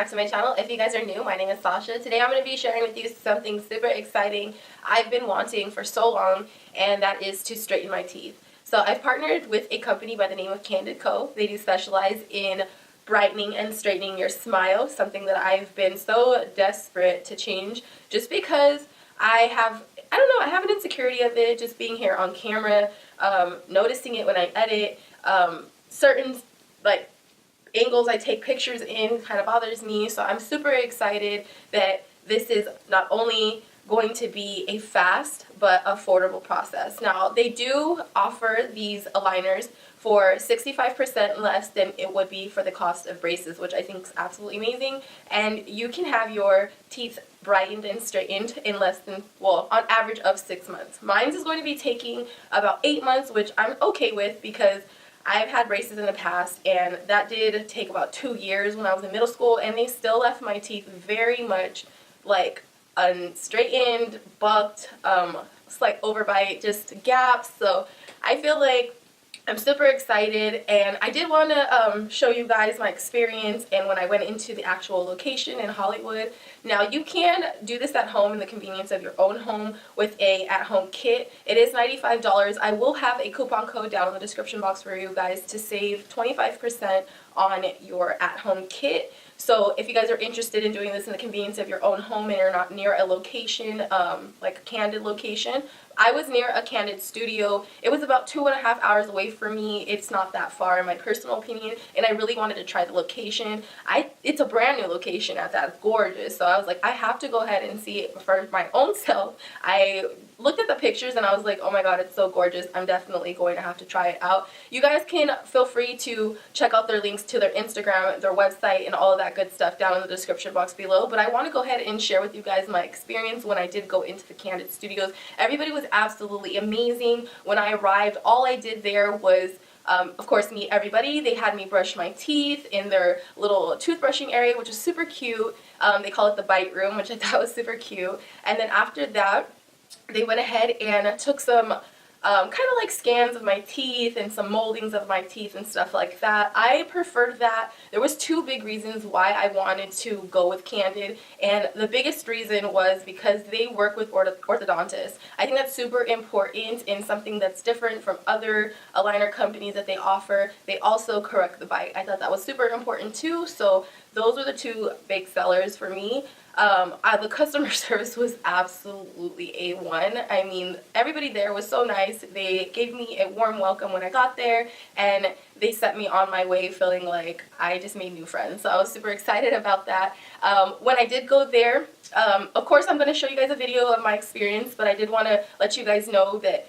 back to my channel. If you guys are new, my name is Sasha. Today I'm going to be sharing with you something super exciting I've been wanting for so long, and that is to straighten my teeth. So I've partnered with a company by the name of Candid Co. They do specialize in brightening and straightening your smile, something that I've been so desperate to change just because I have an insecurity of it, just being here on camera, noticing it when I edit, certain like angles I take pictures in kind of bothers me. So I'm super excited that this is not only going to be a fast but affordable process. Now, they do offer these aligners for 65% less than it would be for the cost of braces, which I think is absolutely amazing. And you can have your teeth brightened and straightened in less than, well, on average of 6 months. Mine is going to be taking about 8 months, which I'm okay with because I've had braces in the past, and that did take about 2 years when I was in middle school, and they still left my teeth very much like unstraightened, bucked, slight overbite, just gaps. So I feel like I'm super excited, and I did want to show you guys my experience and when I went into the actual location in Hollywood. Now, you can do this at home in the convenience of your own home with a at-home kit. It is $95. I will have a coupon code down in the description box for you guys to save 25% on your at-home kit. So if you guys are interested in doing this in the convenience of your own home and you're not near a location, like a Candid location, I was near a Candid studio. It was about 2.5 hours away from me. It's not that far in my personal opinion, and I really wanted to try the location. It's a brand new location at that. It's gorgeous. So I was like, I have to go ahead and see it for my own self. I looked at the pictures and I was like, oh my god, it's so gorgeous. I'm definitely going to have to try it out. You guys can feel free to check out their links to their Instagram, their website, and all of that good stuff down in the description box below. But I want to go ahead and share with you guys my experience when I did go into the Candid studios. Everybody was absolutely amazing. When I arrived, all I did there was of course, meet everybody. They had me brush my teeth in their little toothbrushing area, which is super cute. They call it the bite room, which I thought was super cute. And then after that, they went ahead and took some kind of like scans of my teeth and some moldings of my teeth and stuff like that. I preferred that. There was 2 big reasons why I wanted to go with Candid, and the biggest reason was because they work with orthodontists. I think that's super important in something that's different from other aligner companies that they offer. They also correct the bite. I thought that was super important too, so those were the 2 big sellers for me. The customer service was absolutely A1. I mean, everybody there was so nice. They gave me a warm welcome when I got there, and they set me on my way feeling like I just made new friends. So I was super excited about that. When I did go there, of course I'm going to show you guys a video of my experience, but I did want to let you guys know that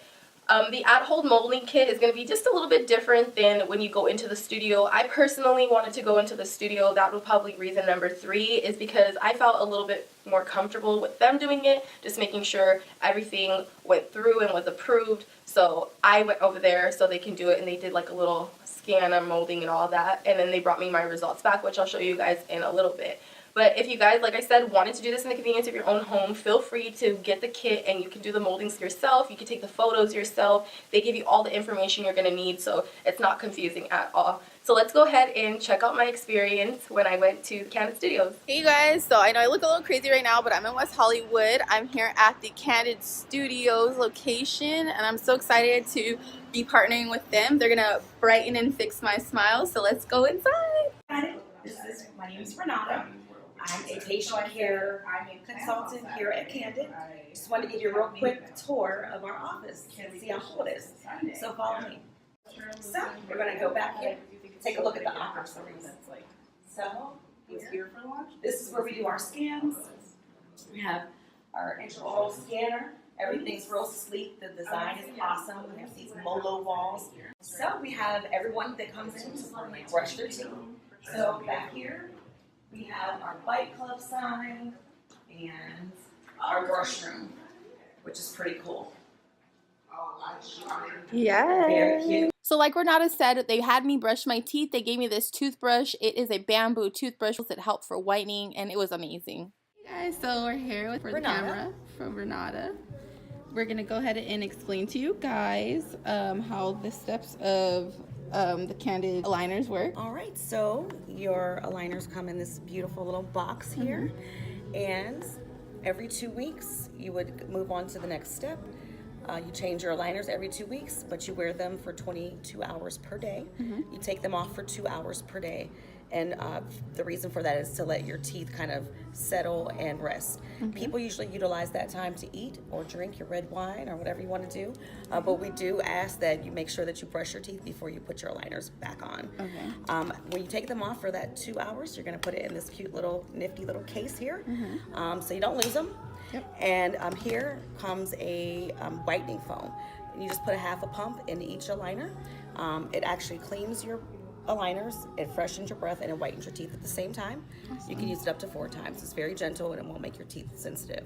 the at-home molding kit is going to be just a little bit different than when you go into the studio. I personally wanted to go into the studio. That was probably reason number 3, is because I felt a little bit more comfortable with them doing it, just making sure everything went through and was approved. So I went over there so they can do it, and they did like a little scan of molding and all that, and then they brought me my results back, which I'll show you guys in a little bit. But if you guys, like I said, wanted to do this in the convenience of your own home, feel free to get the kit and you can do the moldings yourself. You can take the photos yourself. They give you all the information you're going to need, so it's not confusing at all. So let's go ahead and check out my experience when I went to the Candid Studios. Hey you guys, so I know I look a little crazy right now, but I'm in West Hollywood. I'm here at the Candid Studios location, and I'm so excited to be partnering with them. They're going to brighten and fix my smile, so let's go inside. My name is Renata. I'm a patient care consultant here at Candid. Just wanted to give you a real quick tour of our office and see how cool it is. So follow me. So we're going to go back here, take a look at the office. So this is where we do our scans. We have our intraoral scanner. Everything's real sleek. The design is awesome. We have these Molo walls. So we have everyone that comes in to brush their teeth. So back here, we have our Bite Club sign and our brush room, which is pretty cool. Yeah. Very cute. So like Renata said, they had me brush my teeth. They gave me this toothbrush. It is a bamboo toothbrush that helped for whitening, and it was amazing. Hey guys, so we're here with the camera from Renata. We're going to go ahead and explain to you guys how the steps of the Candid aligners work. All right, so your aligners come in this beautiful little box here, and every 2 weeks you would move on to the next step. You change your aligners every 2 weeks, but you wear them for 22 hours per day. You take them off for 2 hours per day. And the reason for that is to let your teeth kind of settle and rest. People usually utilize that time to eat or drink your red wine or whatever you want to do. But we do ask that you make sure that you brush your teeth before you put your aligners back on. When you take them off for that 2 hours, you're going to put it in this cute little nifty little case here, so you don't lose them. And here comes a whitening foam. You just put a half a pump in each aligner. It actually cleans your aligners, it freshens your breath, and it whitens your teeth at the same time. You can use it up to 4 times. It's very gentle and it won't make your teeth sensitive.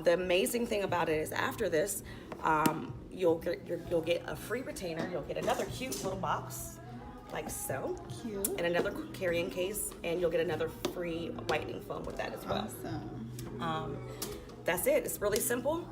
The amazing thing about it is after this, you'll get a free retainer. You'll get another cute little box like so, and another carrying case, and you'll get another free whitening foam with that as well. That's it. It's really simple.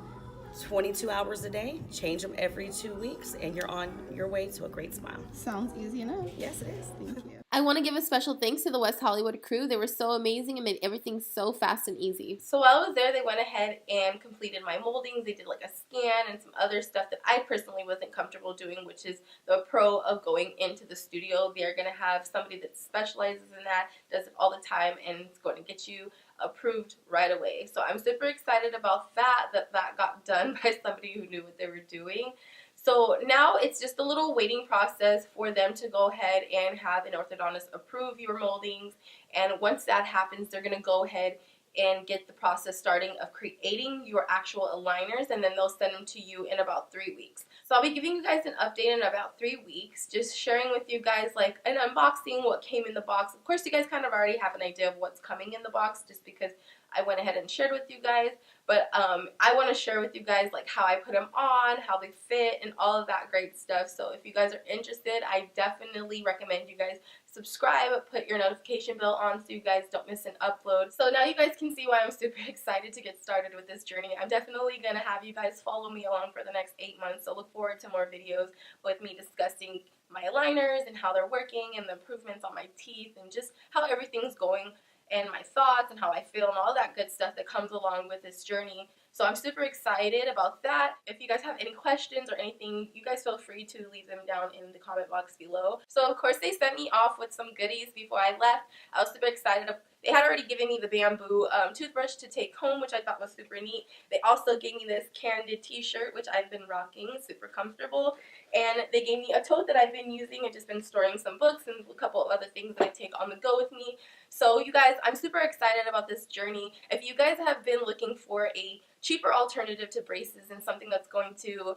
22 hours a day, change them every 2 weeks, and you're on your way to a great smile. Sounds easy enough. Yes, it is. Thank you. I want to give a special thanks to the West Hollywood crew. They were so amazing and made everything so fast and easy. So while I was there, they went ahead and completed my moldings. They did like a scan and some other stuff that I personally wasn't comfortable doing, which is the pro of going into the studio. They're going to have somebody that specializes in that, does it all the time, and it's going to get you approved right away. So I'm super excited about that got done by somebody who knew what they were doing. So now it's just a little waiting process for them to go ahead and have an orthodontist approve your moldings. And once that happens, they're going to go ahead and get the process starting of creating your actual aligners, and then they'll send them to you in about 3 weeks. So I'll be giving you guys an update in about 3 weeks, just sharing with you guys like an unboxing, what came in the box. Of course, you guys kind of already have an idea of what's coming in the box just because I went ahead and shared with you guys, but I want to share with you guys like how I put them on, how they fit, and all of that great stuff. So if you guys are interested, I definitely recommend you guys subscribe, put your notification bell on so you guys don't miss an upload. So now you guys can see why I'm super excited to get started with this journey. I'm definitely going to have you guys follow me along for the next 8 months, so look forward to more videos with me discussing my aligners and how they're working and the improvements on my teeth and just how everything's going and my thoughts and how I feel and all that good stuff that comes along with this journey. So I'm super excited about that. If you guys have any questions or anything, you guys feel free to leave them down in the comment box below. So of course they sent me off with some goodies before I left. I was super excited. They had already given me the bamboo toothbrush to take home, which I thought was super neat. They also gave me this Candid t-shirt, which I've been rocking, super comfortable. And they gave me a tote that I've been using. I've just been storing some books and a couple of other things that I take on the go with me. So you guys, I'm super excited about this journey. If you guys have been looking for a cheaper alternative to braces and something that's going to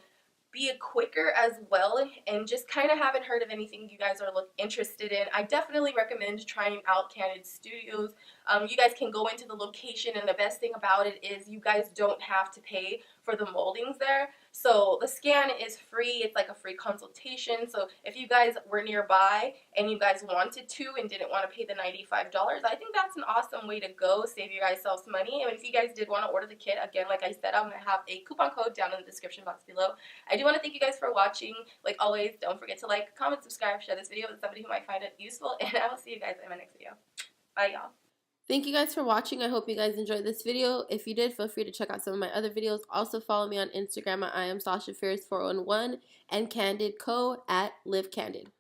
be quicker as well and just kind of haven't heard of anything you guys are interested in, I definitely recommend trying out Candid Studios. You guys can go into the location, and the best thing about it is you guys don't have to pay for the moldings there. So the scan is free. It's like a free consultation. So if you guys were nearby and you guys wanted to and didn't want to pay the $95, I think that's an awesome way to go, save you guys some money. And if you guys did want to order the kit, again, like I said, I'm going to have a coupon code down in the description box below. I do want to thank you guys for watching. Like always, don't forget to like, comment, subscribe, share this video with somebody who might find it useful, and I will see you guys in my next video. Bye, y'all. Thank you guys for watching. I hope you guys enjoyed this video. If you did, feel free to check out some of my other videos. Also follow me on Instagram at I am Sasha Ferris 411 and Candid Co at Live Candid.